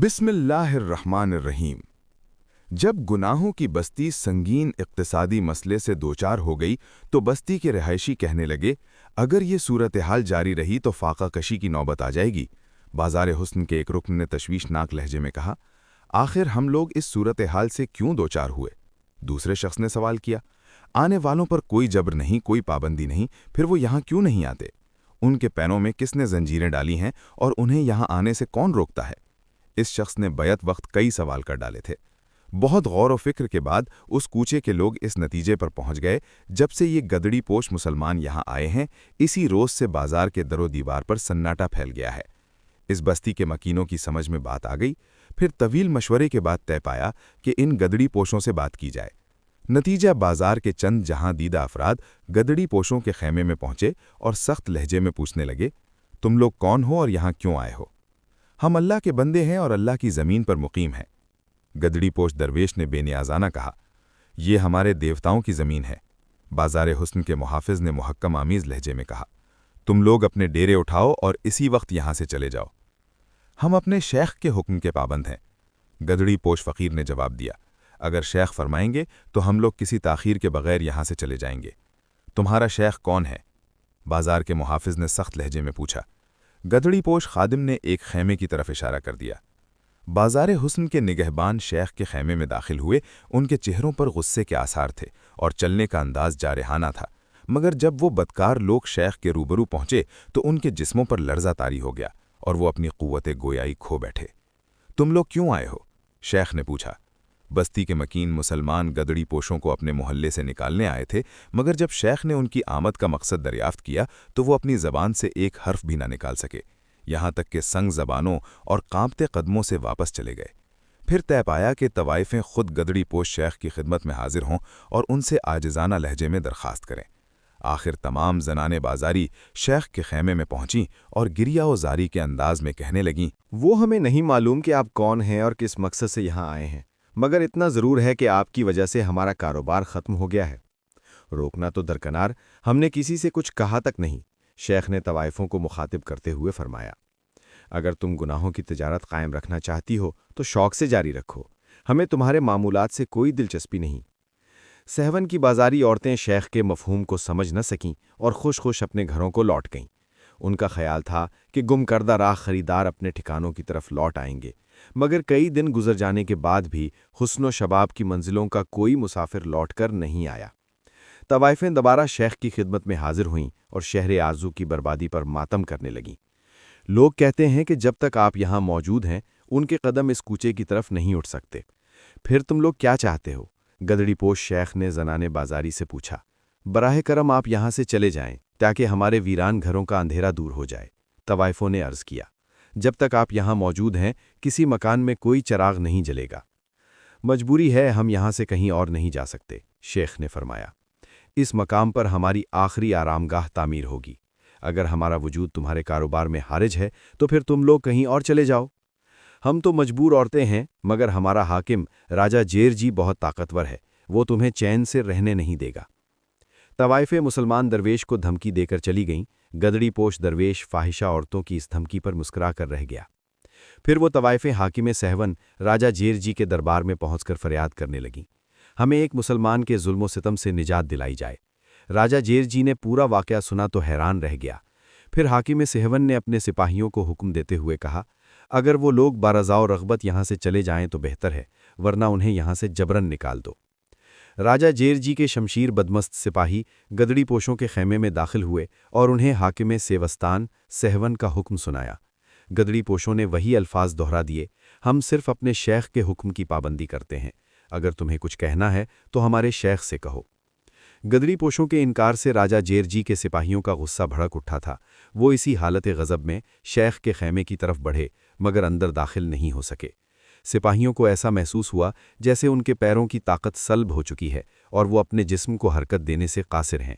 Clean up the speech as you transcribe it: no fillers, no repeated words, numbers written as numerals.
बिस्मिल्लाहिर्रहमानिर्रहीम। जब गुनाहों की बस्ती संगीन इक्तिसादी मसले से दोचार हो गई तो बस्ती के रिहायशी कहने लगे, अगर ये सूरत हाल जारी रही तो फाका कशी की नौबत आ जाएगी। बाजार हुस्न के एक रुकन ने तशवीशनाक लहजे में कहा, आखिर हम लोग इस सूरत हाल से क्यों दोचार हुए? दूसरे शख्स ने सवाल किया, आने वालों पर कोई जबर नहीं, कोई पाबंदी नहीं, फिर वो यहाँ क्यों नहीं आते? उनके पैरों में किसने जंजीरें डाली हैं और उन्हें यहाँ आने से कौन रोकता है? इस शख्स ने बैत वक्त कई सवाल कर डाले थे। बहुत गौर व फिक्र के बाद उस कूचे के लोग इस नतीजे पर पहुंच गए, जब से ये गदड़ी पोश मुसलमान यहाँ आए हैं, इसी रोज से बाजार के दरो दीवार पर सन्नाटा फैल गया है। इस बस्ती के मकीनों की समझ में बात आ गई। फिर तवील मशवरे के बाद तय पाया कि इन गदड़ी पोशों से बात की जाए। नतीजा, बाजार के चंद जहां दीदा अफराद गदड़ी पोशों के खेमे में पहुंचे और सख्त लहजे में पूछने लगे, तुम लोग कौन हो और यहाँ क्यों आए हो? हम अल्लाह के बंदे हैं और अल्लाह की ज़मीन पर मुकीम हैं। गदड़ी पोश दरवेश ने बेनियाजाना कहा, ये हमारे देवताओं की ज़मीन है। बाजार हुस्न के मुहाफिज ने मुहक्कम आमीज़ लहजे में कहा, तुम लोग अपने डेरे उठाओ और इसी वक्त यहाँ से चले जाओ। हम अपने शेख के हुक्म के पाबंद हैं। गदड़ी पोश फ़कीर ने जवाब दिया, अगर शेख फरमाएंगे तो हम लोग किसी ताख़ीर के बगैर यहाँ से चले जाएंगे। तुम्हारा शेख कौन है? बाजार के मुहाफिज ने सख्त लहजे में पूछा। गदड़ी पोश खादिम ने एक खेमे की तरफ इशारा कर दिया। बाजार हुस्न के निगहबान शेख के खेमे में दाखिल हुए। उनके चेहरों पर गुस्से के आसार थे और चलने का अंदाज जारहाना था, मगर जब वो बदकार लोग शेख के रूबरू पहुंचे तो उनके जिस्मों पर लर्जा तारी हो गया और वो अपनी कुव्वत गोयाई खो बैठे। तुम लोग क्यों आए हो? शेख ने पूछा। बस्ती के मकीन मुसलमान गदड़ी पोशों को अपने मोहल्ले से निकालने आए थे, मगर जब शेख ने उनकी आमद का मकसद दरियाफ्त किया तो वो अपनी ज़बान से एक हर्फ भी ना निकाल सके, यहाँ तक कि संग ज़बानों और कांपते कदमों से वापस चले गए। फिर तय पाया कि तवाइफें खुद गदड़ी पोश शेख की खिदमत में हाजिर हों और उनसे आजिज़ाना लहजे में दरख्वास्त करें। आखिर तमाम जनाने बाजारी शेख के खेमे में पहुंची और गिरिया व जारी के अंदाज में कहने लगीं, वो हमें नहीं मालूम कि आप कौन हैं और किस मकसद से यहाँ आए हैं, मगर इतना ज़रूर है कि आपकी वजह से हमारा कारोबार ख़त्म हो गया है। रोकना तो दरकनार, हमने किसी से कुछ कहा तक नहीं। शेख ने तवाइफों को मुखातिब करते हुए फरमाया, अगर तुम गुनाहों की तिजारत कायम रखना चाहती हो तो शौक से जारी रखो, हमें तुम्हारे मामूलात से कोई दिलचस्पी नहीं। सहवन की बाजारी औरतें शेख के मफहूम को समझ न सकीं और खुश खुश अपने घरों को लौट गईं। उनका ख्याल था कि गुम करदा राह खरीदार अपने ठिकानों की तरफ लौट आएंगे, मगर कई दिन गुजर जाने के बाद भी हुस्न व शबाब की मंजिलों का कोई मुसाफिर लौटकर नहीं आया। तवाइफें दोबारा शेख की खिदमत में हाजिर हुईं और शहर आरजू की बर्बादी पर मातम करने लगीं। लोग कहते हैं कि जब तक आप यहाँ मौजूद हैं उनके कदम इस कूचे की तरफ नहीं उठ सकते। फिर तुम लोग क्या चाहते हो? गदड़ी पोश शेख ने जनाने बाजारी से पूछा। बराह करम आप यहाँ से चले जाएं ताकि हमारे वीरान घरों का अंधेरा दूर हो जाए। तवाइफों ने अर्ज़ किया, जब तक आप यहाँ मौजूद हैं किसी मकान में कोई चराग नहीं जलेगा। मजबूरी है, हम यहाँ से कहीं और नहीं जा सकते। शेख ने फरमाया, इस मकाम पर हमारी आखिरी आरामगाह तामीर होगी। अगर हमारा वजूद तुम्हारे कारोबार में हारिज है तो फिर तुम लोग कहीं और चले जाओ। हम तो मजबूर औरतें हैं, मगर हमारा हाकिम राजा जेर जी बहुत ताकतवर है, वो तुम्हें चैन से रहने नहीं देगा। तवाइफे मुसलमान दरवेश को धमकी देकर चली गईं। गदड़ी पोश दरवेश फाहिशा औरतों की इस धमकी पर मुस्कुरा कर रह गया। फिर वो तवाइफे हाकिम सहवन राजा जेर जी के दरबार में पहुंचकर फरियाद करने लगीं, हमें एक मुसलमान के जुल्म सितम से निजात दिलाई जाए। राजा जेर जी ने पूरा वाक़या सुना तो हैरान रह गया। फिर हाकिम सहवन ने अपने सिपाहियों को हुक्म देते हुए कहा, अगर वो लोग बारज़ाओ रग़बत यहाँ से चले जाएं तो बेहतर है, वरना उन्हें यहाँ से जबरन निकाल दो। राजा जेर जी के शमशीर बदमस्त सिपाही गदड़ी पोशों के खेमे में दाखिल हुए और उन्हें हाकिम सेवस्तान सहवन का हुक्म सुनाया। गदड़ी पोशों ने वही अल्फाज दोहरा दिए, हम सिर्फ अपने शेख के हुक्म की पाबंदी करते हैं, अगर तुम्हें कुछ कहना है तो हमारे शेख से कहो। गदड़ी पोशों के इनकार से राजा जेर जी के सिपाहियों का गुस्सा भड़क उठा था। वो इसी हालत गज़ब में शेख के खेमे की तरफ बढ़े, मगर अंदर दाखिल नहीं हो सके। सिपाहियों को ऐसा महसूस हुआ जैसे उनके पैरों की ताकत सल्ब हो चुकी है और वो अपने जिस्म को हरकत देने से कासिर हैं।